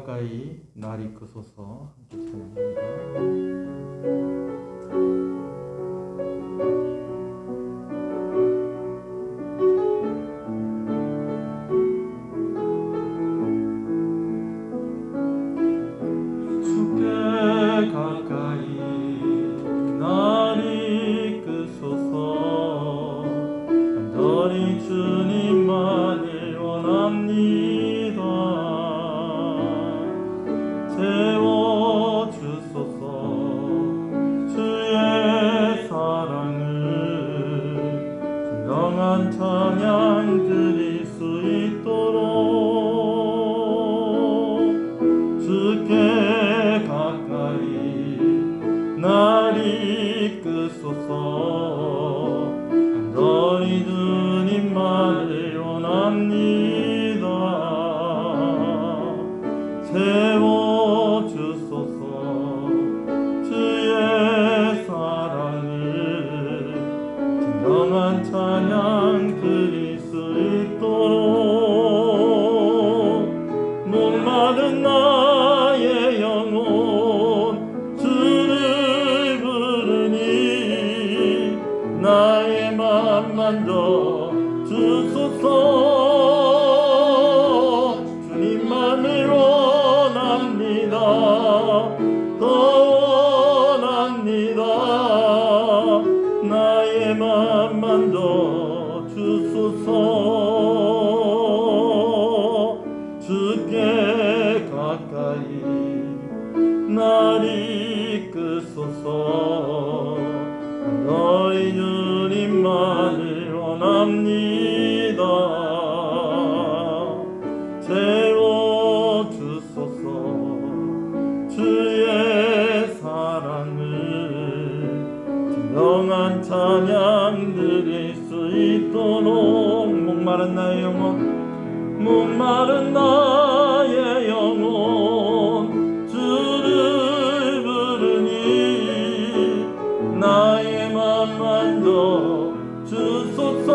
가까이 날 이끄소서 함께 찬양합니다. 주님만을 원합니다. 채워주소서. 주의 사랑을 진정한 찬양 드릴 수 있도록 주께 가까이 날 이끄소서. 간절히 주님만을 원합니다. 채워주소서. 주의 사랑을 진정한 찬양 드릴 수 있도록 목마른 나의 영혼 주를 부르니 나의 맘 만져 주소서. 주님만을 원합니다. 더 원합니다. 나의 맘 만져 주소서. 주께 가까이 날 이끄소서. 너희 주님만을 원합니다. 채워주소서. 주의 사랑을 진정한 찬양 드릴 수 있도록 목마른 나의 영혼 목마른 나의 영혼 주를 부르니 나의 맘 만져 주소서.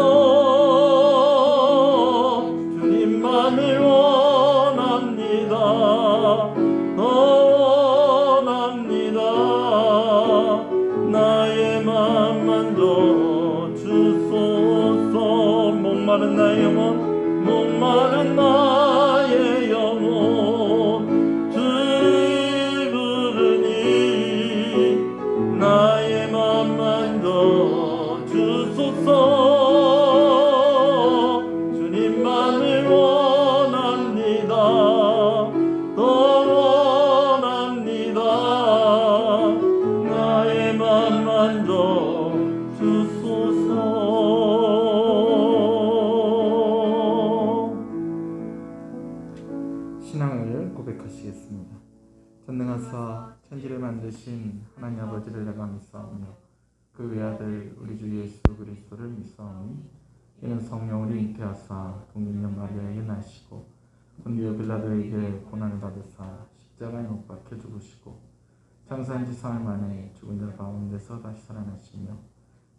주님만을 원합니다. 더 원합니다. 나의 맘 만져 주소서. 목마른 나의 영혼 목마른 나의 영혼 주를 부르니 나의 맘 만져 주소서. 주님만을 원합니다. 더 원합니다. 나의 맘 만져 주소서. 신앙을 고백하시겠습니다. 전능하사 천지를 만드신 하나님 아버지를 내가 믿사오며 그 외아들 우리 주 예수 그리스도를 믿사오니 이는 성령을 잉태하사 동일년 마리아에게 나시고 본디오 빌라도에게 고난을 받으사 십자가에 못 박혀 죽으시고 장사한 지 사흘 만에 죽은 자 가운데서 다시 살아나시며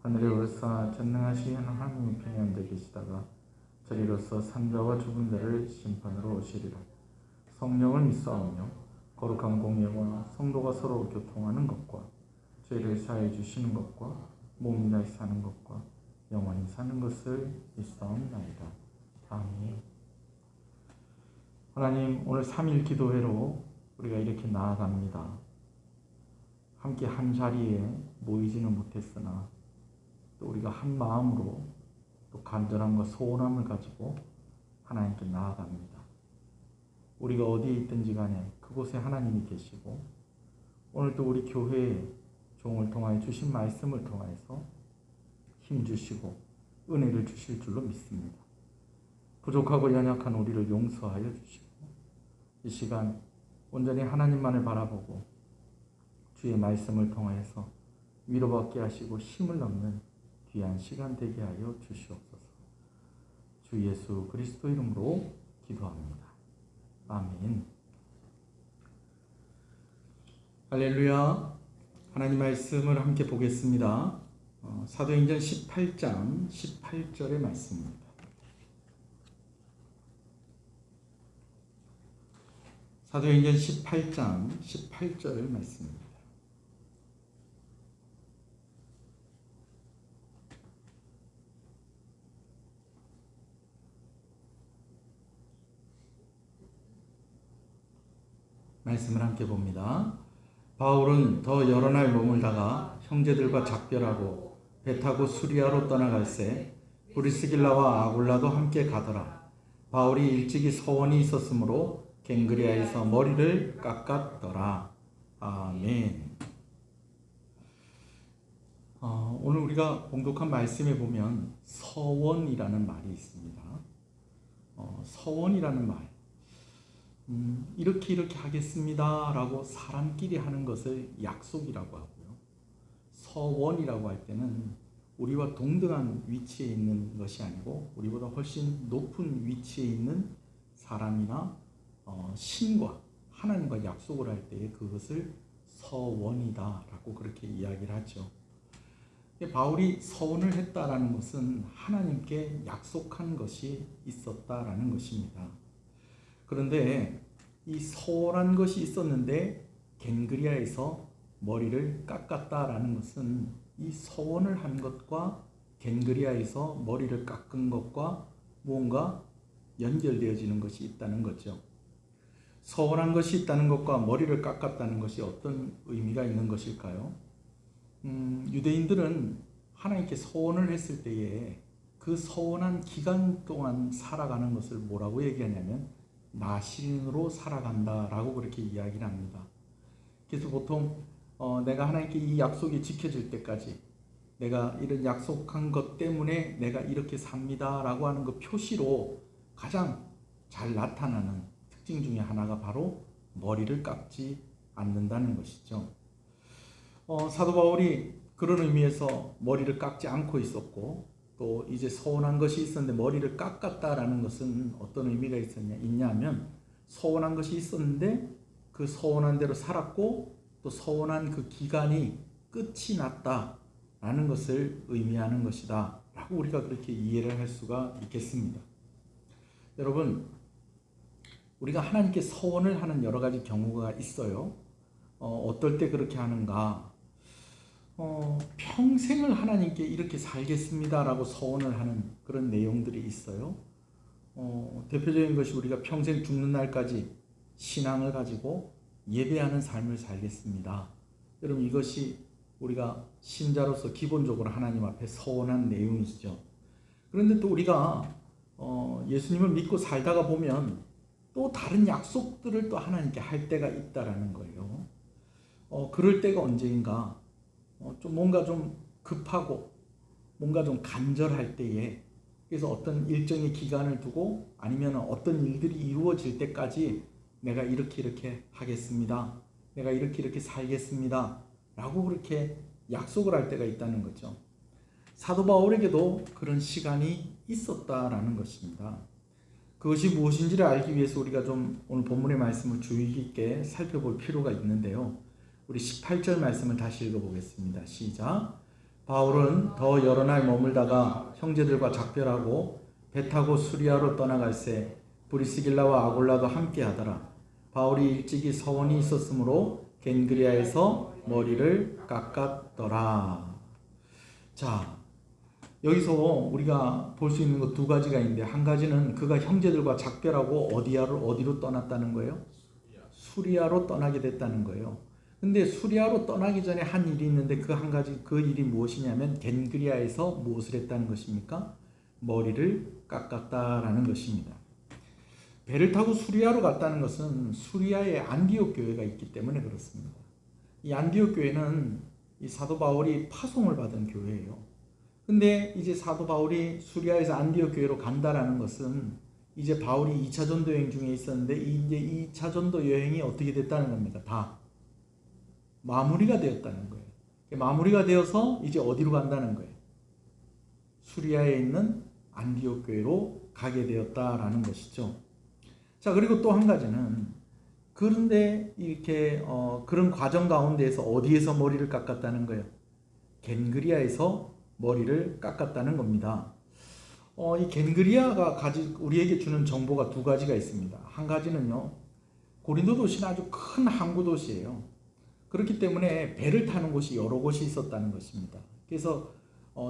하늘에 오르사 전능하신 하나님의 편에 앉아 계시다가 저리로서 산자와 죽은 자를 심판으로 오시리라. 성령을 믿사오며 거룩한 공예와 성도가 서로 교통하는 것과 죄를 사해 주시는 것과 몸이 다시 사는 것과 영원히 사는 것을 믿사옵나이다. 아멘. 하나님, 오늘 3일 기도회로 우리가 이렇게 나아갑니다. 함께 한 자리에 모이지는 못했으나 또 우리가 한 마음으로 또 간절함과 소원함을 가지고 하나님께 나아갑니다. 우리가 어디에 있든지 간에 그곳에 하나님이 계시고 오늘 또 우리 교회에 종을 통하여 주신 말씀을 통해서 힘주시고 은혜를 주실 줄로 믿습니다. 부족하고 연약한 우리를 용서하여 주시고 이 시간 온전히 하나님만을 바라보고 주의 말씀을 통하여서 위로받게 하시고 힘을 얻는 귀한 시간 되게 하여 주시옵소서. 주 예수 그리스도 이름으로 기도합니다. 아멘. 할렐루야. 하나님 말씀을 함께 보겠습니다. 사도행전 18장 18절의 말씀입니다. 사도행전 18장 18절 말씀입니다. 말씀을 함께 봅니다. 바울은 더 여러 날 머물다가 형제들과 작별하고 배 타고 수리아로 떠나갈새 브리스길라와 아굴라도 함께 가더라. 바울이 일찍이 서원이 있었으므로 갱그리아에서 머리를 깎았더라. 아멘. 오늘 우리가 봉독한 말씀에 보면 서원이라는 말이 있습니다. 서원이라는 말, 이렇게 하겠습니다 라고 사람끼리 하는 것을 약속이라고 하고요. 서원이라고 할 때는 우리와 동등한 위치에 있는 것이 아니고 우리보다 훨씬 높은 위치에 있는 사람이나 신과 하나님과 약속을 할 때에 그것을 서원이다 라고 그렇게 이야기를 하죠. 바울이 서원을 했다라는 것은 하나님께 약속한 것이 있었다라는 것입니다. 그런데 이 서원한 것이 있었는데 갱그리아에서 머리를 깎았다라는 것은 이 서원을 한 것과 갱그리아에서 머리를 깎은 것과 무언가 연결되어지는 것이 있다는 거죠. 서원한 것이 있다는 것과 머리를 깎았다는 것이 어떤 의미가 있는 것일까요? 유대인들은 하나님께 서원을 했을 때에 그 서원한 기간 동안 살아가는 것을 뭐라고 얘기하냐면 나신으로 살아간다라고 그렇게 이야기를 합니다. 그래서 보통 내가 하나님께 이 약속이 지켜질 때까지 내가 이런 약속한 것 때문에 내가 이렇게 삽니다라고 하는 그 표시로 가장 잘 나타나는 특징 중에 하나가 바로 머리를 깎지 않는다는 것이죠. 사도 바울이 그런 의미에서 머리를 깎지 않고 있었고 또 이제 서원한 것이 있었는데 머리를 깎았다라는 것은 어떤 의미가 있냐면 서원한 것이 있었는데 그 서원한 대로 살았고 또 서원한 그 기간이 끝이 났다라는 것을 의미하는 것이다 라고 우리가 그렇게 이해를 할 수가 있겠습니다. 여러분, 우리가 하나님께 서원을 하는 여러 가지 경우가 있어요. 어떨 때 그렇게 하는가? 평생을 하나님께 이렇게 살겠습니다라고 서원을 하는 그런 내용들이 있어요. 대표적인 것이 우리가 평생 죽는 날까지 신앙을 가지고 예배하는 삶을 살겠습니다. 여러분, 이것이 우리가 신자로서 기본적으로 하나님 앞에 서원한 내용이죠. 그런데 또 우리가 예수님을 믿고 살다가 보면 또 다른 약속들을 또 하나님께 할 때가 있다라는 거예요. 그럴 때가 언제인가? 좀 뭔가 좀 급하고 뭔가 좀 간절할 때에, 그래서 어떤 일정의 기간을 두고 아니면 어떤 일들이 이루어질 때까지 내가 이렇게 하겠습니다. 내가 이렇게 살겠습니다. 라고 그렇게 약속을 할 때가 있다는 거죠. 사도 바울에게도 그런 시간이 있었다라는 것입니다. 그것이 무엇인지를 알기 위해서 우리가 좀 오늘 본문의 말씀을 주의 깊게 살펴볼 필요가 있는데요. 우리 18절 말씀을 다시 읽어보겠습니다. 시작. 바울은 더 여러 날 머물다가 형제들과 작별하고 배 타고 수리아로 떠나갈새 브리스길라와 아굴라도 함께 하더라. 바울이 일찍이 서원이 있었으므로 겐그리아에서 머리를 깎았더라. 자, 여기서 우리가 볼 수 있는 것 두 가지가 있는데, 한 가지는 그가 형제들과 작별하고 어디로 떠났다는 거예요? 수리아로 떠나게 됐다는 거예요. 근데 수리아로 떠나기 전에 한 일이 있는데 그 한 가지, 그 일이 무엇이냐면 겐그리아에서 무엇을 했다는 것입니까? 머리를 깎았다라는 것입니다. 배를 타고 수리아로 갔다는 것은 수리아에 안디옥 교회가 있기 때문에 그렇습니다. 이 안디옥 교회는 이 사도 바울이 파송을 받은 교회예요. 근데 이제 사도 바울이 수리아에서 안디옥 교회로 간다라는 것은 이제 바울이 2차 전도 여행 중에 있었는데 이제 2차 전도 여행이 어떻게 됐다는 겁니까? 다 마무리가 되었다는 거예요. 마무리가 되어서 이제 어디로 간다는 거예요? 수리아에 있는 안디옥 교회로 가게 되었다라는 것이죠. 자, 그리고 또 한 가지는, 그런데 이렇게 그런 과정 가운데에서 어디에서 머리를 깎았다는 거예요? 겐그리아에서 머리를 깎았다는 겁니다. 이 겐그리아가 우리에게 주는 정보가 두 가지가 있습니다. 한 가지는요, 고린도 도시는 아주 큰 항구 도시예요. 그렇기 때문에 배를 타는 곳이 여러 곳이 있었다는 것입니다. 그래서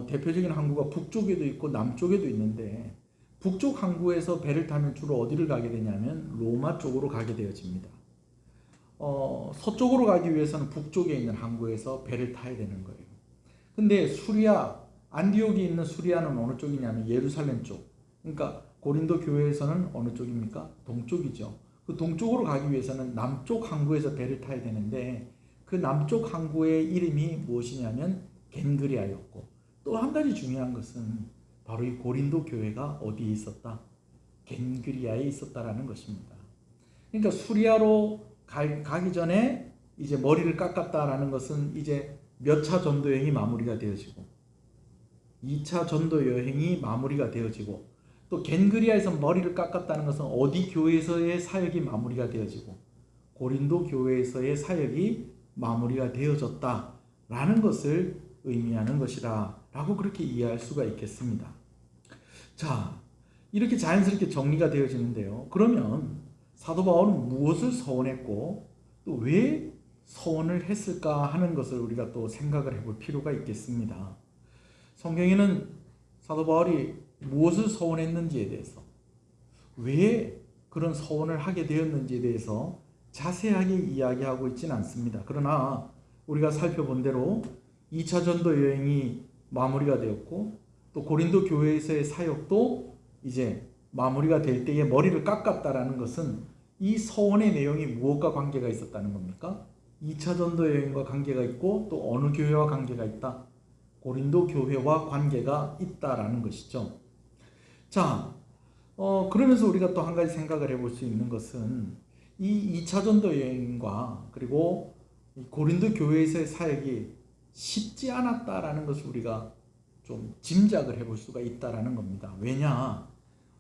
대표적인 항구가 북쪽에도 있고 남쪽에도 있는데, 북쪽 항구에서 배를 타면 주로 어디를 가게 되냐면 로마 쪽으로 가게 되어집니다. 서쪽으로 가기 위해서는 북쪽에 있는 항구에서 배를 타야 되는 거예요. 근데 수리아, 안디옥이 있는 수리아는 어느 쪽이냐면 예루살렘 쪽. 그러니까 고린도 교회에서는 어느 쪽입니까? 동쪽이죠. 그 동쪽으로 가기 위해서는 남쪽 항구에서 배를 타야 되는데, 그 남쪽 항구의 이름이 무엇이냐면 겐그리아였고, 또 한 가지 중요한 것은 바로 이 고린도 교회가 어디에 있었다? 겐그리아에 있었다라는 것입니다. 그러니까 수리아로 가기 전에 이제 머리를 깎았다라는 것은 이제 몇 차 전도 여행이 마무리가 되어지고, 2차 전도 여행이 마무리가 되어지고, 또 겐그리아에서 머리를 깎았다는 것은 어디 교회에서의 사역이 마무리가 되어지고 고린도 교회에서의 사역이 마무리가 되어졌다라는 것을 의미하는 것이라 라고 그렇게 이해할 수가 있겠습니다. 자, 이렇게 자연스럽게 정리가 되어지는데요. 그러면 사도 바울은 무엇을 서원했고 또 왜 서원을 했을까 하는 것을 우리가 또 생각을 해볼 필요가 있겠습니다. 성경에는 사도 바울이 무엇을 서원했는지에 대해서, 왜 그런 서원을 하게 되었는지에 대해서 자세하게 이야기하고 있지는 않습니다. 그러나 우리가 살펴본 대로 2차 전도 여행이 마무리가 되었고, 또 고린도 교회에서의 사역도 이제 마무리가 될 때에 머리를 깎았다라는 것은 이 서원의 내용이 무엇과 관계가 있었다는 겁니까? 2차 전도 여행과 관계가 있고, 또 어느 교회와 관계가 있다? 고린도 교회와 관계가 있다라는 것이죠. 자, 그러면서 우리가 또 한 가지 생각을 해볼 수 있는 것은 이 2차 전도 여행과 그리고 고린도 교회에서의 사역이 쉽지 않았다라는 것을 우리가 좀 짐작을 해볼 수가 있다라는 겁니다. 왜냐?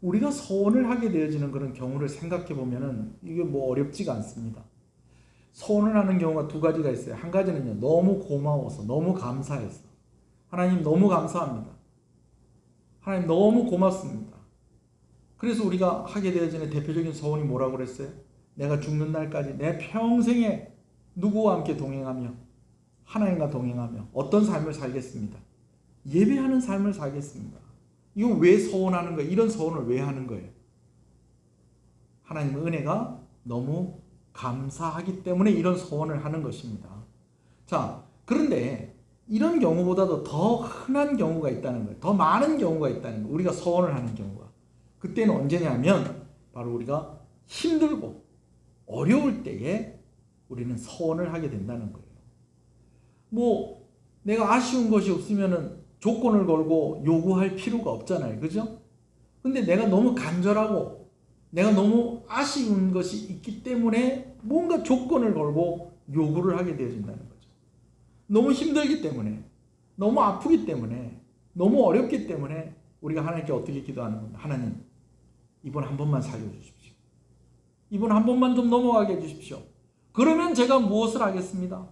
우리가 서원을 하게 되어지는 그런 경우를 생각해 보면은 이게 뭐 어렵지가 않습니다. 서원을 하는 경우가 두 가지가 있어요. 한 가지는요, 너무 고마워서, 너무 감사해서. 하나님 너무 감사합니다. 하나님 너무 고맙습니다. 그래서 우리가 하게 되어지는 대표적인 서원이 뭐라고 그랬어요? 내가 죽는 날까지 내 평생에 누구와 함께 동행하며 하나님과 동행하며 어떤 삶을 살겠습니다. 예배하는 삶을 살겠습니다. 이거 왜 서원하는 거예요? 이런 서원을 왜 하는 거예요? 하나님의 은혜가 너무 감사하기 때문에 이런 서원을 하는 것입니다. 자, 그런데 이런 경우보다도 더 흔한 경우가 있다는 거예요. 더 많은 경우가 있다는 거예요. 우리가 서원을 하는 경우가. 그때는 언제냐면 바로 우리가 힘들고 어려울 때에 우리는 서원을 하게 된다는 거예요. 뭐 내가 아쉬운 것이 없으면은 조건을 걸고 요구할 필요가 없잖아요. 그죠? 근데 내가 너무 간절하고 내가 너무 아쉬운 것이 있기 때문에 뭔가 조건을 걸고 요구를 하게 되어진다는 거죠. 너무 힘들기 때문에, 너무 아프기 때문에, 너무 어렵기 때문에 우리가 하나님께 어떻게 기도하는 겁니다. 하나님, 이번 한 번만 살려주십시오. 이번 한 번만 좀 넘어가게 해주십시오. 그러면 제가 무엇을 하겠습니다.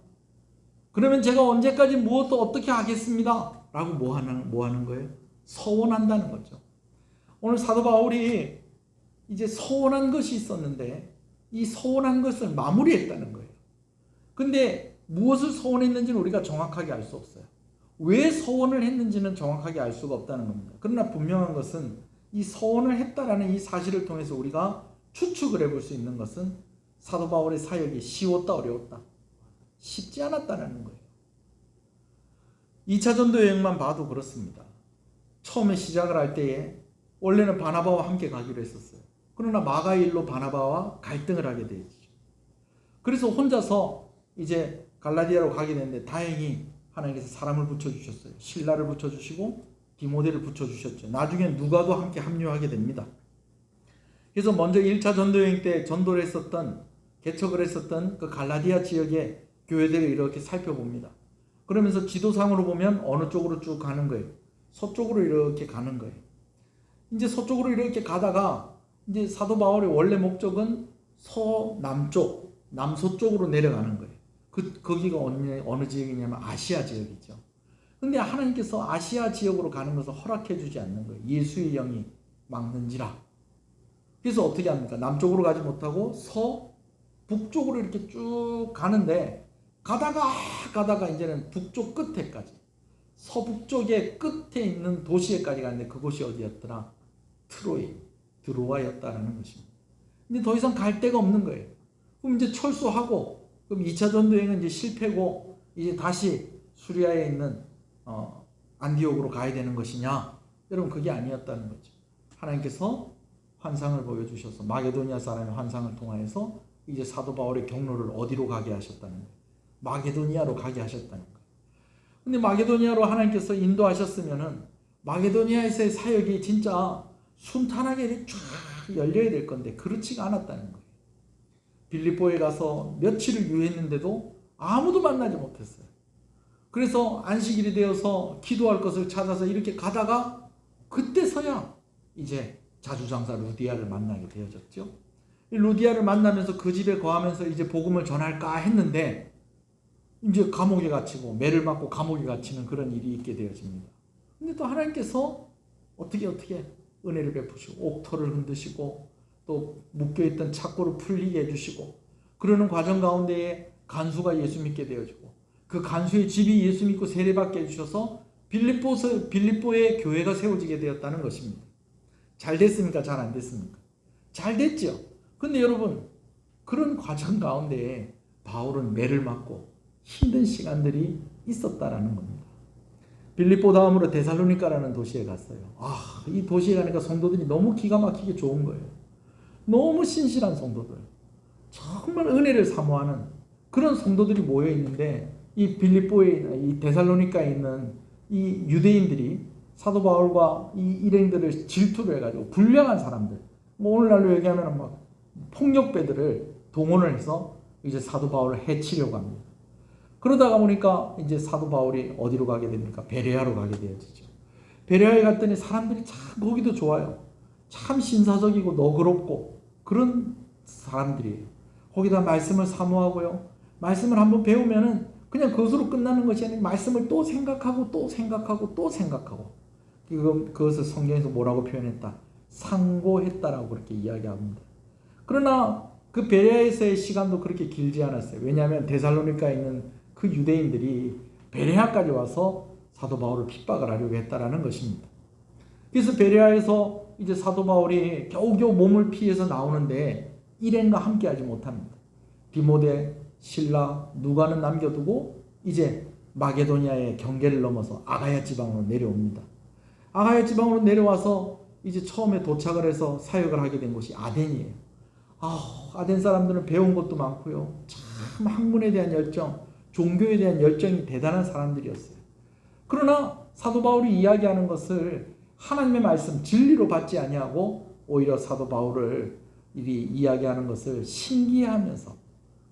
그러면 제가 언제까지 무엇도 어떻게 하겠습니다. 라고 뭐 하는 거예요? 서원한다는 거죠. 오늘 사도 바울이 이제 서원한 것이 있었는데 이 서원한 것을 마무리했다는 거예요. 근데 무엇을 서원했는지는 우리가 정확하게 알 수 없어요. 왜 서원을 했는지는 정확하게 알 수가 없다는 겁니다. 그러나 분명한 것은 이 서원을 했다라는 이 사실을 통해서 우리가 추측을 해볼 수 있는 것은 사도 바울의 사역이 쉬웠다 어려웠다? 쉽지 않았다는 거예요. 2차 전도 여행만 봐도 그렇습니다. 처음에 시작을 할 때에 원래는 바나바와 함께 가기로 했었어요. 그러나 마가일로 바나바와 갈등을 하게 되죠. 그래서 혼자서 이제 갈라디아로 가게 됐는데 다행히 하나님께서 사람을 붙여주셨어요. 실라를 붙여주시고 디모데를 붙여주셨죠. 나중에 누가도 함께 합류하게 됩니다. 그래서 먼저 1차 전도여행 때 전도를 했었던, 개척을 했었던 그 갈라디아 지역의 교회들을 이렇게 살펴봅니다. 그러면서 지도상으로 보면 어느 쪽으로 쭉 가는 거예요? 서쪽으로 이렇게 가는 거예요. 이제 서쪽으로 이렇게 가다가 이제 사도 바울의 원래 목적은 서남쪽, 남서쪽으로 내려가는 거예요. 거기가 어느 지역이냐면 아시아 지역이죠. 근데 하나님께서 아시아 지역으로 가는 것을 허락해 주지 않는 거예요. 예수의 영이 막는지라. 그래서 어떻게 합니까? 남쪽으로 가지 못하고 북쪽으로 이렇게 쭉 가는데 가다가 이제는 북쪽 끝에까지 서북쪽의 끝에 있는 도시에까지 갔는데 그곳이 어디였더라? 드로아였다라는 것입니다. 근데 더 이상 갈 데가 없는 거예요. 그럼 이제 철수하고 그럼 2차 전도여행은 이제 실패고 이제 다시 수리아에 있는 안디옥으로 가야 되는 것이냐? 여러분 그게 아니었다는 거죠. 하나님께서 환상을 보여주셔서 마게도니아 사람의 환상을 통하여서 이제 사도 바울의 경로를 어디로 가게 하셨다는 거예요. 마게도니아로 가게 하셨다는 거예요. 근데 마게도니아로 하나님께서 인도하셨으면은 마게도니아에서의 사역이 진짜 순탄하게 쫙 열려야 될 건데 그렇지가 않았다는 거예요. 빌립보에 가서 며칠을 유했는데도 아무도 만나지 못했어요. 그래서 안식일이 되어서 기도할 것을 찾아서 이렇게 가다가 그때서야 이제 자주장사 루디아를 만나게 되어졌죠. 루디아를 만나면서 그 집에 거하면서 이제 복음을 전할까 했는데 이제 감옥에 갇히고 매를 맞고 감옥에 갇히는 그런 일이 있게 되어집니다. 근데 또 하나님께서 어떻게 은혜를 베푸시고 옥토를 흔드시고 또 묶여있던 착고를 풀리게 해주시고 그러는 과정 가운데에 간수가 예수 믿게 되어지고 그 간수의 집이 예수 믿고 세례받게 해주셔서 빌립보의 교회가 세워지게 되었다는 것입니다. 잘 됐습니까? 잘 안 됐습니까? 잘 됐죠. 근데 여러분 그런 과정 가운데에 바울은 매를 맞고 힘든 시간들이 있었다라는 겁니다. 빌립보 다음으로 데살로니가라는 도시에 갔어요. 이 도시에 가니까 성도들이 너무 기가 막히게 좋은 거예요. 너무 신실한 성도들, 정말 은혜를 사모하는 그런 성도들이 모여 있는데 이 빌립보에 이 데살로니가에 있는 이 유대인들이 사도 바울과 이 일행들을 질투를 해가지고 불량한 사람들, 뭐 오늘날로 얘기하면 막 폭력배들을 동원을 해서 이제 사도 바울을 해치려고 합니다. 그러다가 보니까 이제 사도 바울이 어디로 가게 됩니까? 베레아로 가게 되어지죠. 베레아에 갔더니 사람들이 참 거기도 좋아요. 참 신사적이고 너그럽고 그런 사람들이에요. 거기다 말씀을 사모하고요. 말씀을 한번 배우면은 그냥 그것으로 끝나는 것이 아니라 말씀을 또 생각하고 또 생각하고 또 생각하고 그것을 성경에서 뭐라고 표현했다? 상고했다라고 그렇게 이야기합니다. 그러나 그 베레아에서의 시간도 그렇게 길지 않았어요. 왜냐하면 데살로니가에 있는 그 유대인들이 베레아까지 와서 사도 바울을 핍박을 하려고 했다라는 것입니다. 그래서 베레아에서 이제 사도 바울이 겨우겨우 몸을 피해서 나오는데 일행과 함께하지 못합니다. 디모데, 실라, 누가는 남겨두고 이제 마게도니아의 경계를 넘어서 아가야 지방으로 내려옵니다. 아가야 지방으로 내려와서 이제 처음에 도착을 해서 사역을 하게 된 곳이 아덴이에요. 아덴 사람들은 배운 것도 많고요. 참 학문에 대한 열정, 종교에 대한 열정이 대단한 사람들이었어요. 그러나 사도 바울이 이야기하는 것을 하나님의 말씀 진리로 받지 아니하고 오히려 사도 바울을 이야기하는 것을 신기해하면서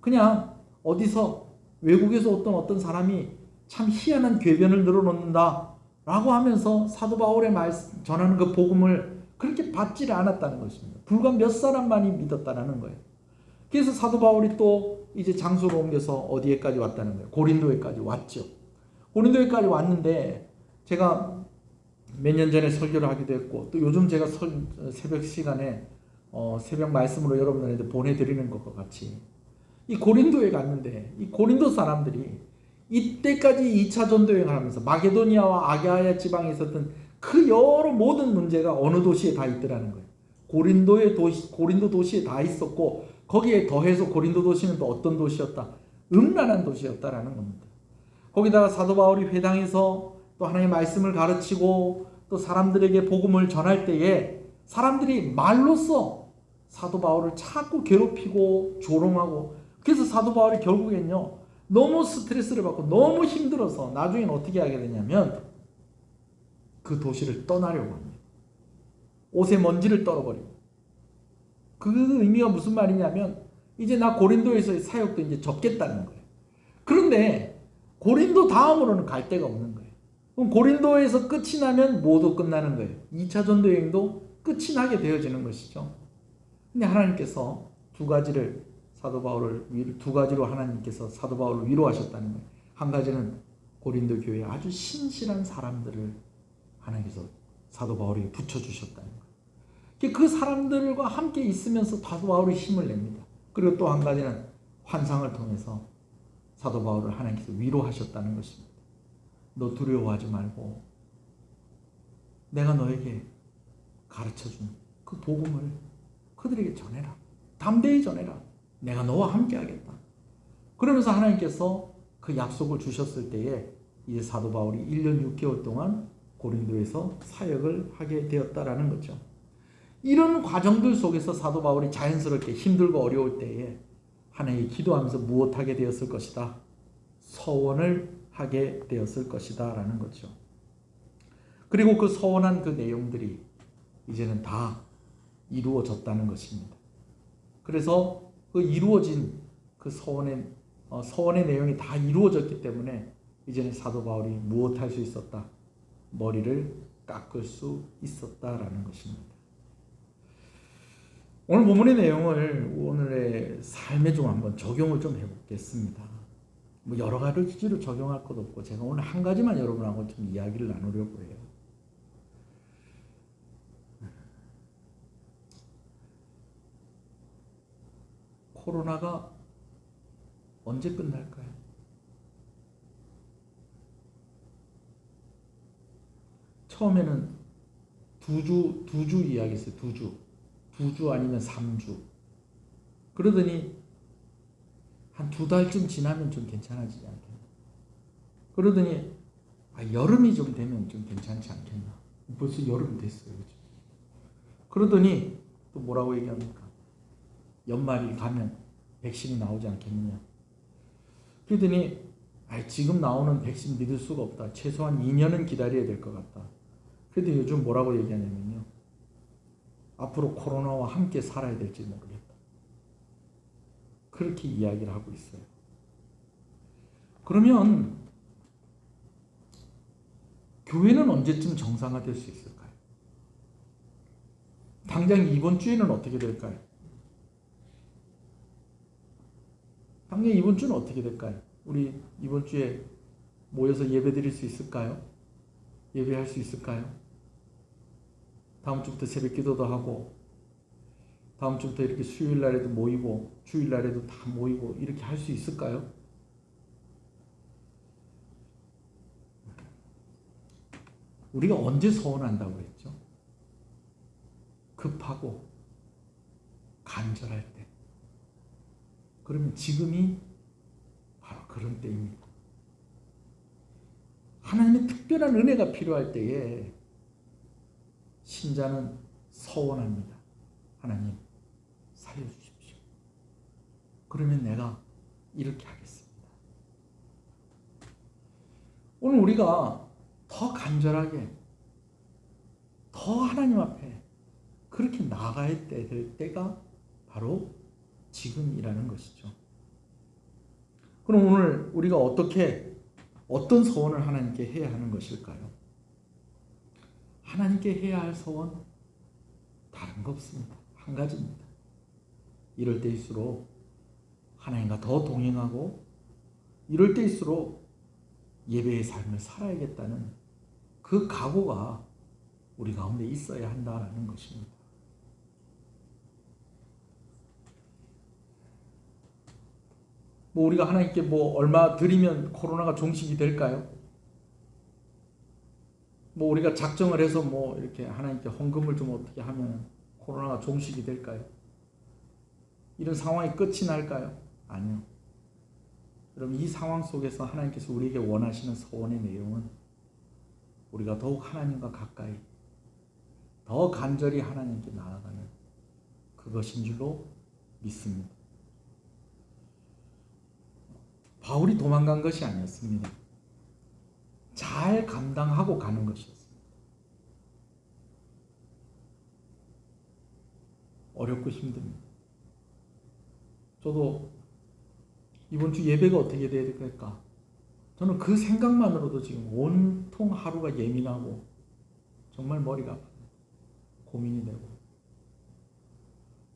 그냥 어디서 외국에서 어떤 사람이 참 희한한 궤변을 늘어놓는다 라고 하면서 사도 바울의 말씀 전하는 그 복음을 그렇게 받지를 않았다는 것입니다. 불과 몇 사람만이 믿었다는 거예요. 그래서 사도 바울이 또 이제 장소를 옮겨서 어디에까지 왔다는 거예요? 고린도에까지 왔죠. 고린도에까지 왔는데 제가 몇 년 전에 설교를 하기도 했고 또 요즘 제가 새벽 시간에 새벽 말씀으로 여러분들한테 보내드리는 것과 같이 이 고린도에 갔는데 이 고린도 사람들이 이때까지 2차 전도여행을 하면서 마게도니아와 아가야 지방에 있었던 그 여러 모든 문제가 어느 도시에 다 있더라는 거예요. 고린도 도시에 다 있었고 거기에 더해서 고린도 도시는 또 어떤 도시였다? 음란한 도시였다라는 겁니다. 거기다가 사도 바울이 회당에서 또 하나님의 말씀을 가르치고 또 사람들에게 복음을 전할 때에 사람들이 말로써 사도 바울을 자꾸 괴롭히고 조롱하고 그래서 사도 바울이 결국엔요 너무 스트레스를 받고 너무 힘들어서 나중에는 어떻게 하게 되냐면 그 도시를 떠나려고 합니다. 옷에 먼지를 떨어버리고 그 의미가 무슨 말이냐면 이제 나 고린도에서의 사역도 이제 접겠다는 거예요. 그런데 고린도 다음으로는 갈 데가 없는 거예요. 그럼 고린도에서 끝이 나면 모두 끝나는 거예요. 2차 전도 여행도 끝이 나게 되어지는 것이죠. 근데 하나님께서 두 가지로 하나님께서 사도 바울을 위로하셨다는 거예요. 한 가지는 고린도 교회에 아주 신실한 사람들을 하나님께서 사도 바울에게 붙여주셨다는 거예요. 그 사람들과 함께 있으면서 사도 바울이 힘을 냅니다. 그리고 또 한 가지는 환상을 통해서 사도 바울을 하나님께서 위로하셨다는 것입니다. 너 두려워하지 말고 내가 너에게 가르쳐준 그 복음을 그들에게 전해라. 담대히 전해라. 내가 너와 함께 하겠다. 그러면서 하나님께서 그 약속을 주셨을 때에 이제 사도 바울이 1년 6개월 동안 고린도에서 사역을 하게 되었다라는 거죠. 이런 과정들 속에서 사도 바울이 자연스럽게 힘들고 어려울 때에 하나님께 기도하면서 무엇하게 되었을 것이다. 서원을 하게 되었을 것이다 라는 거죠. 그리고 그 서원한 그 내용들이 이제는 다 이루어졌다는 것입니다. 그래서 그 이루어진 그 서원의 내용이 다 이루어졌기 때문에 이제는 사도 바울이 무엇할 수 있었다. 머리를 깎을 수 있었다라는 것입니다. 오늘 본문의 내용을 오늘의 삶에 좀 한번 적용을 좀 해보겠습니다. 뭐 여러 가지로 적용할 것 없고 제가 오늘 한 가지만 여러분하고 좀 이야기를 나누려고 해요. 코로나가 언제 끝날까요? 처음에는 두 주 이야기했어요. 두 주 아니면 3주. 그러더니 한 2달쯤 지나면 좀 괜찮아지지 않겠나. 그러더니 여름이 좀 되면 좀 괜찮지 않겠나. 벌써 여름 됐어요. 그렇죠? 그러더니 또 뭐라고 얘기합니까? 연말이 가면 백신이 나오지 않겠느냐. 그러더니 지금 나오는 백신 믿을 수가 없다. 최소한 2년은 기다려야 될 것 같다. 그래도 요즘 뭐라고 얘기하냐면요. 앞으로 코로나와 함께 살아야 될지 모르겠다. 그렇게 이야기를 하고 있어요. 그러면 교회는 언제쯤 정상화될 수 있을까요? 당장 이번 주에는 어떻게 될까요? 당장 이번 주는 어떻게 될까요? 우리 이번 주에 모여서 예배 드릴 수 있을까요? 예배할 수 있을까요? 다음 주부터 새벽 기도도 하고 다음 주부터 이렇게 수요일 날에도 모이고 주일 날에도 다 모이고 이렇게 할 수 있을까요? 우리가 언제 서원한다고 그랬죠? 급하고 간절할 때. 그러면 지금이 바로 그런 때입니다. 하나님의 특별한 은혜가 필요할 때에 신자는 서원합니다. 하나님 살려주십시오. 그러면 내가 이렇게 하겠습니다. 오늘 우리가 더 간절하게 더 하나님 앞에 그렇게 나아가야 될 때가 바로 지금이라는 것이죠. 그럼 오늘 우리가 어떤 서원을 하나님께 해야 하는 것일까요? 하나님께 해야 할 서원 다른 거 없습니다. 한 가지입니다. 이럴 때일수록 하나님과 더 동행하고 이럴 때일수록 예배의 삶을 살아야겠다는 그 각오가 우리 가운데 있어야 한다는 것입니다. 뭐 우리가 하나님께 뭐 얼마 드리면 코로나가 종식이 될까요? 뭐 우리가 작정을 해서 뭐 이렇게 하나님께 헌금을 좀 어떻게 하면 코로나가 종식이 될까요? 이런 상황이 끝이 날까요? 아니요. 그럼 이 상황 속에서 하나님께서 우리에게 원하시는 소원의 내용은 우리가 더욱 하나님과 가까이 더 간절히 하나님께 나아가는 그것인 줄로 믿습니다. 바울이 도망간 것이 아니었습니다. 잘 감당하고 가는 것이었습니다. 어렵고 힘듭니다. 저도 이번 주 예배가 어떻게 돼야 될까? 저는 그 생각만으로도 지금 온통 하루가 예민하고 정말 머리가 아파요. 고민이 되고.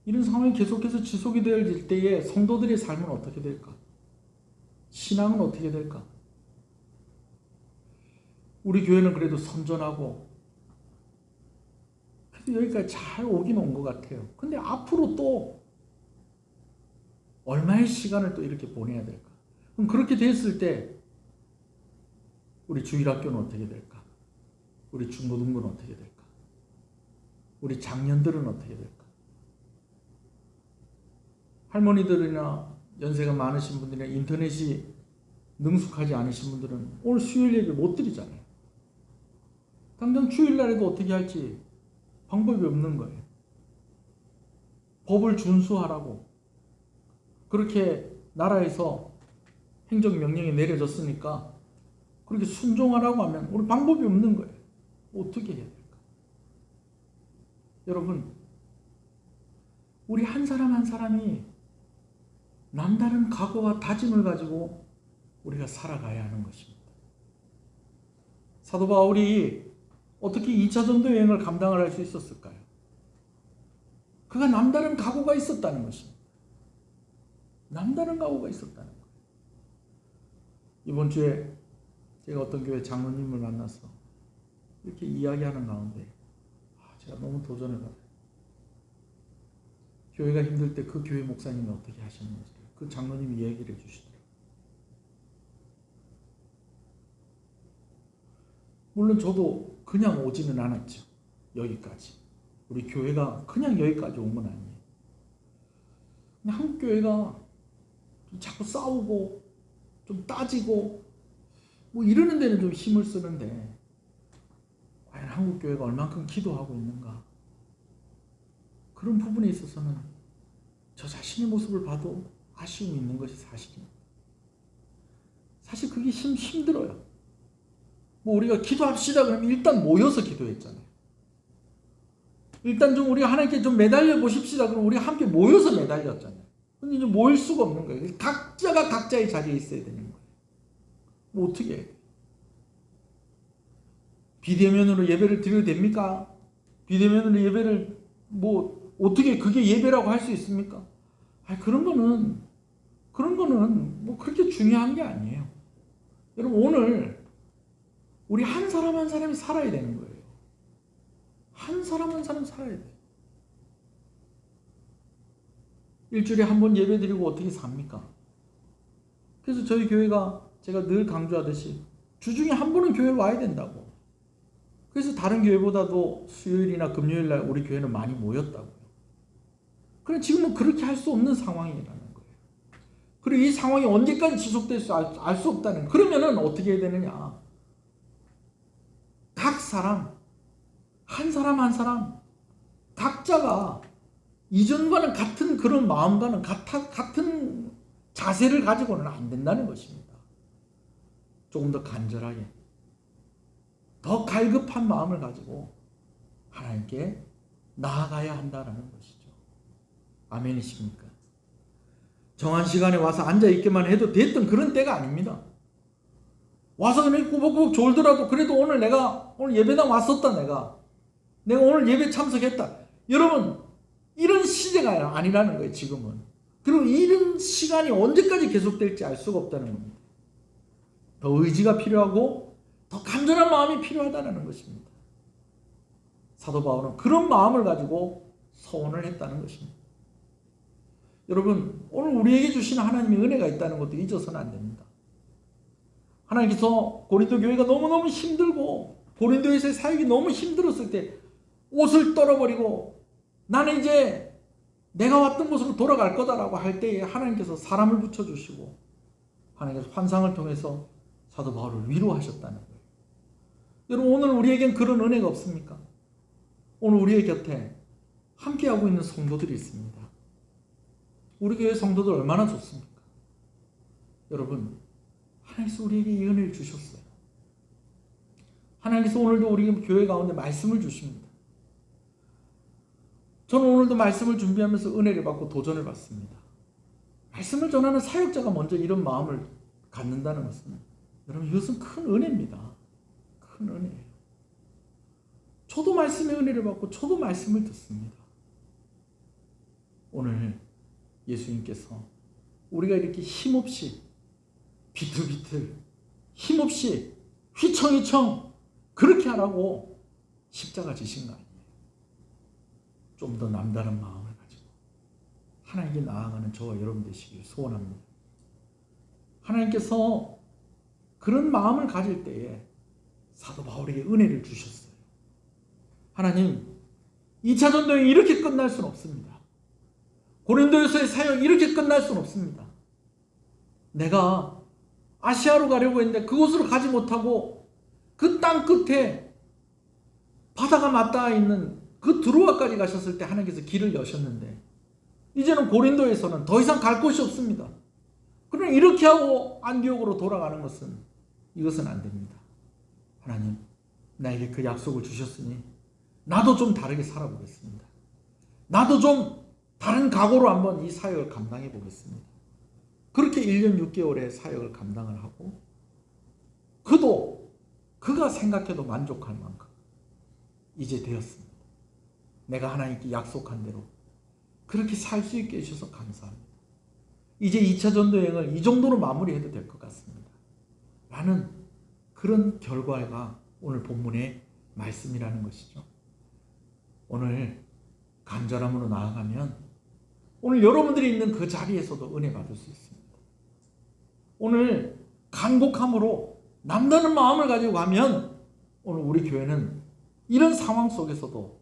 이런 상황이 계속해서 지속이 될 때에 성도들의 삶은 어떻게 될까? 신앙은 어떻게 될까? 우리 교회는 그래도 선전하고 그래도 여기까지 잘 오긴 온 것 같아요. 근데 앞으로 또 얼마의 시간을 또 이렇게 보내야 될까? 그럼 그렇게 됐을 때 우리 주일학교는 어떻게 될까? 우리 중고등부는 어떻게 될까? 우리 장년들은 어떻게 될까? 할머니들이나 연세가 많으신 분들이나 인터넷이 능숙하지 않으신 분들은 오늘 수요일 예배 못 드리잖아요. 당장 주일날에도 어떻게 할지 방법이 없는 거예요. 법을 준수하라고 그렇게 나라에서 행정명령이 내려졌으니까 그렇게 순종하라고 하면 우리 방법이 없는 거예요. 어떻게 해야 될까? 여러분, 우리 한 사람 한 사람이 남다른 각오와 다짐을 가지고 우리가 살아가야 하는 것입니다. 사도 바울이 어떻게 2차 전도 여행을 감당을 할 수 있었을까요? 그가 남다른 각오가 있었다는 것입니다. 남다른 각오가 있었다는 거예요. 이번 주에 제가 어떤 교회 장로님을 만나서 이렇게 이야기하는 가운데 제가 너무 도전을 받아요. 교회가 힘들 때 그 교회 목사님이 어떻게 하셨는지 그 장로님이 얘기를 해주시더라고요. 물론 저도 그냥 오지는 않았죠. 여기까지. 우리 교회가 그냥 여기까지 온 건 아니에요. 그냥 한국 교회가 좀 자꾸 싸우고 좀 따지고 뭐 이러는 데는 좀 힘을 쓰는데 과연 한국 교회가 얼만큼 기도하고 있는가? 그런 부분에 있어서는 저 자신의 모습을 봐도 아쉬움이 있는 것이 사실입니다. 사실 그게 힘들어요. 뭐 우리가 기도합시다 그러면 일단 모여서 기도했잖아요. 일단 좀 우리가 하나님께 좀 매달려 보십시다 그러면 우리가 함께 모여서 매달렸잖아요. 근데 이제 모일 수가 없는 거예요. 각자가 각자의 자리에 있어야 되는 거예요. 뭐 어떻게 해요? 비대면으로 예배를 드려도 됩니까? 비대면으로 예배를 뭐 어떻게 그게 예배라고 할 수 있습니까? 그런 거는 뭐 그렇게 중요한 게 아니에요. 여러분 오늘 우리 한 사람 한 사람이 살아야 되는 거예요. 한 사람 한 사람 살아야 돼요. 일주일에 한 번 예배 드리고 어떻게 삽니까? 그래서 저희 교회가 제가 늘 강조하듯이 주중에 한 번은 교회 와야 된다고. 그래서 다른 교회보다도 수요일이나 금요일 날 우리 교회는 많이 모였다고요. 그런데 지금은 그렇게 할 수 없는 상황이라는 거예요. 그리고 이 상황이 언제까지 지속될지 알 수 없다는. 그러면은 어떻게 해야 되느냐? 각 사람 한 사람 각자가 이전과는 같은 그런 마음과는 같은 자세를 가지고는 안 된다는 것입니다. 조금 더 간절하게 더 갈급한 마음을 가지고 하나님께 나아가야 한다는 것이죠. 아멘이십니까? 정한 시간에 와서 앉아있기만 해도 됐던 그런 때가 아닙니다. 와서 그냥 꾸벅꾸벅 졸더라도 그래도 오늘 내가 오늘 예배당 왔었다 내가 오늘 예배 참석했다. 여러분 이런 시대가 아니라는 거예요 지금은. 그리고 이런 시간이 언제까지 계속될지 알 수가 없다는 겁니다. 더 의지가 필요하고 더 간절한 마음이 필요하다는 것입니다. 사도 바울은 그런 마음을 가지고 서원을 했다는 것입니다. 여러분 오늘 우리에게 주시는 하나님의 은혜가 있다는 것도 잊어서는 안 됩니다. 하나님께서 고린도 교회가 너무너무 힘들고 고린도에서의 사역이 너무 힘들었을 때 옷을 떨어버리고 나는 이제 내가 왔던 곳으로 돌아갈 거다라고 할 때에 하나님께서 사람을 붙여주시고 하나님께서 환상을 통해서 사도 바울을 위로하셨다는 거예요. 여러분 오늘 우리에겐 그런 은혜가 없습니까? 오늘 우리의 곁에 함께하고 있는 성도들이 있습니다. 우리 교회 성도들 얼마나 좋습니까? 여러분 하나님께서 우리에게 이 은혜를 주셨어요. 하나님께서 오늘도 우리 교회 가운데 말씀을 주십니다. 저는 오늘도 말씀을 준비하면서 은혜를 받고 도전을 받습니다. 말씀을 전하는 사역자가 먼저 이런 마음을 갖는다는 것은 여러분 이것은 큰 은혜입니다. 큰 은혜예요. 저도 말씀의 은혜를 받고 저도 말씀을 듣습니다. 오늘 예수님께서 우리가 이렇게 힘없이 비틀비틀 힘없이 휘청휘청 그렇게 하라고 십자가 지신 거 아니에요. 좀 더 남다른 마음을 가지고 하나님께 나아가는 저와 여러분 되시길 소원합니다. 하나님께서 그런 마음을 가질 때에 사도 바울에게 은혜를 주셨어요. 하나님, 2차 전도행이 이렇게 끝날 수는 없습니다. 고린도에서의 사역이 이렇게 끝날 수는 없습니다. 내가 아시아로 가려고 했는데 그곳으로 가지 못하고 그 땅 끝에 바다가 맞닿아 있는 그 드로아까지 가셨을 때 하나님께서 길을 여셨는데 이제는 고린도에서는 더 이상 갈 곳이 없습니다. 그러나 이렇게 하고 안디옥으로 돌아가는 이것은 안 됩니다. 하나님, 나에게 그 약속을 주셨으니 나도 좀 다르게 살아보겠습니다. 나도 좀 다른 각오로 한번 이 사역을 감당해 보겠습니다. 그렇게 1년 6개월의 사역을 감당을 하고 그가 생각해도 만족할 만큼 이제 되었습니다. 내가 하나님께 약속한 대로 그렇게 살 수 있게 해주셔서 감사합니다. 이제 2차 전도여행을 이 정도로 마무리해도 될 것 같습니다. 라는 그런 결과가 오늘 본문의 말씀이라는 것이죠. 오늘 간절함으로 나아가면 오늘 여러분들이 있는 그 자리에서도 은혜 받을 수 있습니다. 오늘 간곡함으로 남다른 마음을 가지고 가면 오늘 우리 교회는 이런 상황 속에서도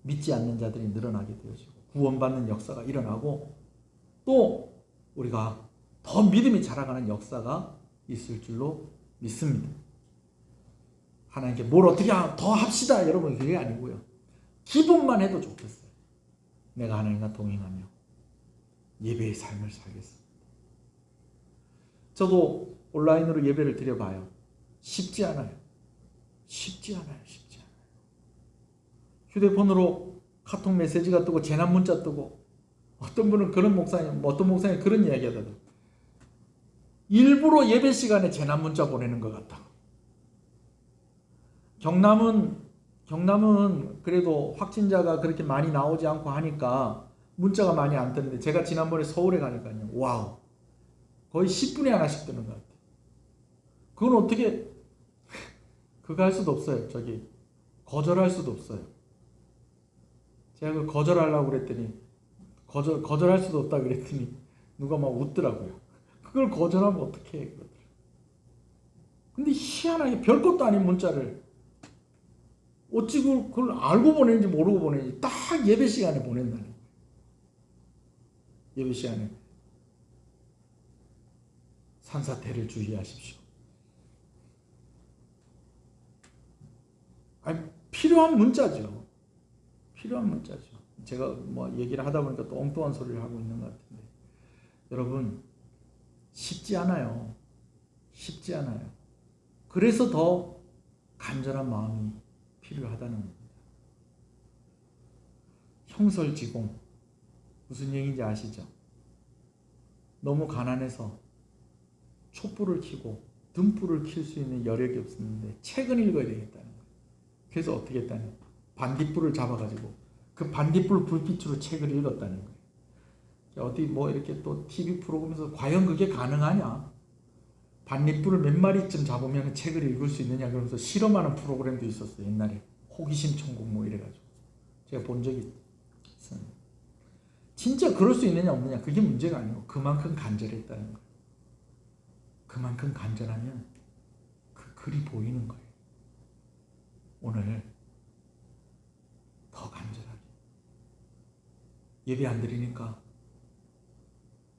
믿지 않는 자들이 늘어나게 되어지고 구원받는 역사가 일어나고 또 우리가 더 믿음이 자라가는 역사가 있을 줄로 믿습니다. 하나님께 뭘 어떻게 더 합시다 여러분, 그게 아니고요. 기분만 해도 좋겠어요. 내가 하나님과 동행하며 예배의 삶을 살겠습니다. 저도 온라인으로 예배를 드려봐요. 쉽지 않아요. 쉽지 않아요. 휴대폰으로 카톡 메시지가 뜨고 재난 문자 뜨고 어떤 분은 그런 목사님, 어떤 목사님 그런 이야기 하더라고요. 일부러 예배 시간에 재난 문자 보내는 것 같다. 경남은 그래도 확진자가 그렇게 많이 나오지 않고 하니까 문자가 많이 안 뜨는데 제가 지난번에 서울에 가니까요. 와우. 거의 10분에 하나씩 뜨는 것 같아요. 그건 어떻게 그거 할 수도 없어요. 거절할 수도 없어요. 제가 그걸 거절하려고 그랬더니 거절할 수도 없다 그랬더니 누가 막 웃더라고요. 그걸 거절하면 어떻게 해. 근데 희한하게 별것도 아닌 문자를 어찌 그걸 알고 보내는지 모르고 보내는지 딱 예배 시간에 보낸다는 거예요. 예배 시간에 산사태를 주의하십시오. 필요한 문자죠. 제가 뭐 얘기를 하다 보니까 또 엉뚱한 소리를 하고 있는 것 같은데 여러분, 쉽지 않아요. 그래서 더 간절한 마음이 필요하다는 겁니다. 형설지공 무슨 얘기인지 아시죠? 너무 가난해서 촛불을 켜고 등불을 켤 수 있는 여력이 없었는데 책은 읽어야 되겠다는 거예요. 그래서 어떻게 했다는 반딧불을 잡아가지고 그 반딧불 불빛으로 책을 읽었다는 거예요. 어디 뭐 이렇게 또 TV 프로그램에서 과연 그게 가능하냐? 반딧불을 몇 마리쯤 잡으면 책을 읽을 수 있느냐 그러면서 실험하는 프로그램도 있었어요. 옛날에 호기심 천국 뭐 이래가지고 제가 본 적이 있어요. 진짜 그럴 수 있느냐 없느냐 그게 문제가 아니고 그만큼 간절했다는 거예요. 그만큼 간절하면 그 글이 보이는 거예요. 오늘 더 간절하게 예배 안 드리니까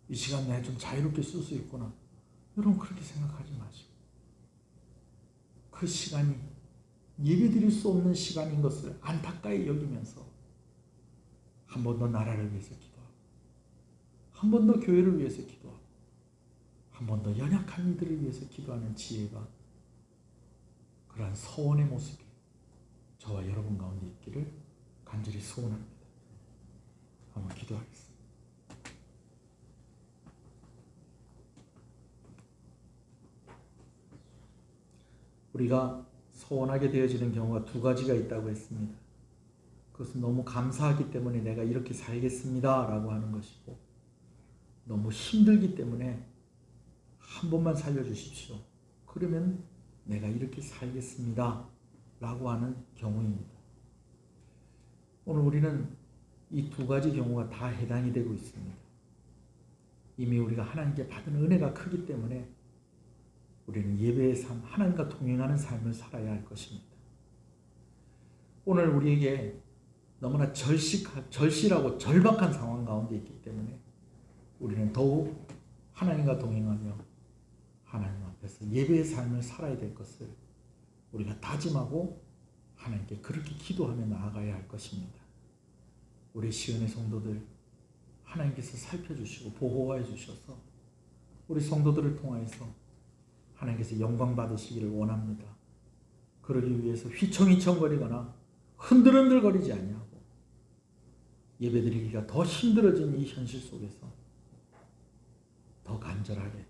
이 시간 내가 좀 자유롭게 쓸 수 있구나. 여러분 그렇게 생각하지 마시고 그 시간이 예배 드릴 수 없는 시간인 것을 안타까이 여기면서 한 번 더 나라를 위해서 기도하고 한 번 더 교회를 위해서 기도하고 한 번 더 연약한 이들을 위해서 기도하는 지혜가 그러한 서원의 모습이 저와 여러분 가운데 있기를 간절히 소원합니다. 한번 기도하겠습니다. 우리가 소원하게 되어지는 경우가 두 가지가 있다고 했습니다. 그것은 너무 감사하기 때문에 내가 이렇게 살겠습니다 라고 하는 것이고 너무 힘들기 때문에 한 번만 살려주십시오. 그러면 내가 이렇게 살겠습니다 라고 하는 경우입니다. 오늘 우리는 이 두 가지 경우가 다 해당이 되고 있습니다. 이미 우리가 하나님께 받은 은혜가 크기 때문에 우리는 예배의 삶, 하나님과 동행하는 삶을 살아야 할 것입니다. 오늘 우리에게 너무나 절실하고 절박한 상황 가운데 있기 때문에 우리는 더욱 하나님과 동행하며 하나님 앞에서 예배의 삶을 살아야 될 것을 우리가 다짐하고 하나님께 그렇게 기도하며 나아가야 할 것입니다. 우리 시은의 성도들 하나님께서 살펴주시고 보호하여 주셔서 우리 성도들을 통하여서 하나님께서 영광 받으시기를 원합니다. 그러기 위해서 휘청휘청거리거나 흔들흔들거리지 아니하고 예배드리기가 더 힘들어진 이 현실 속에서 더 간절하게,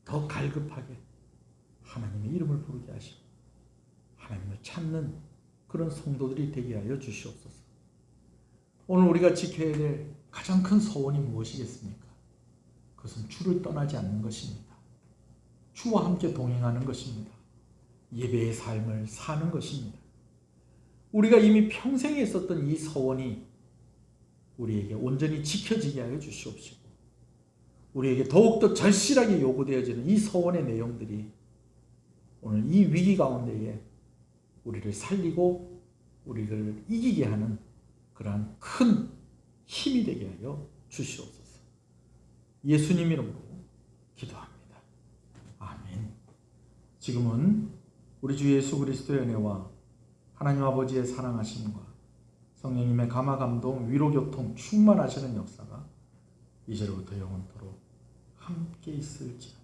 더 갈급하게 하나님의 이름을 부르게 하시고 하나님을 찾는 그런 성도들이 되게 하여 주시옵소서. 오늘 우리가 지켜야 될 가장 큰 소원이 무엇이겠습니까? 그것은 주를 떠나지 않는 것입니다. 주와 함께 동행하는 것입니다. 예배의 삶을 사는 것입니다. 우리가 이미 평생에 있었던 이 소원이 우리에게 온전히 지켜지게 하여 주시옵시고 우리에게 더욱더 절실하게 요구되어지는 이 소원의 내용들이 오늘 이 위기 가운데에 우리를 살리고 우리를 이기게 하는 그러한 큰 힘이 되게 하여 주시옵소서. 예수님 이름으로 기도합니다. 아멘. 지금은 우리 주 예수 그리스도의 은혜와 하나님 아버지의 사랑하심과 성령님의 감화 감동 위로 교통 충만하시는 역사가 이제로부터 영원토록 함께 있을지어다.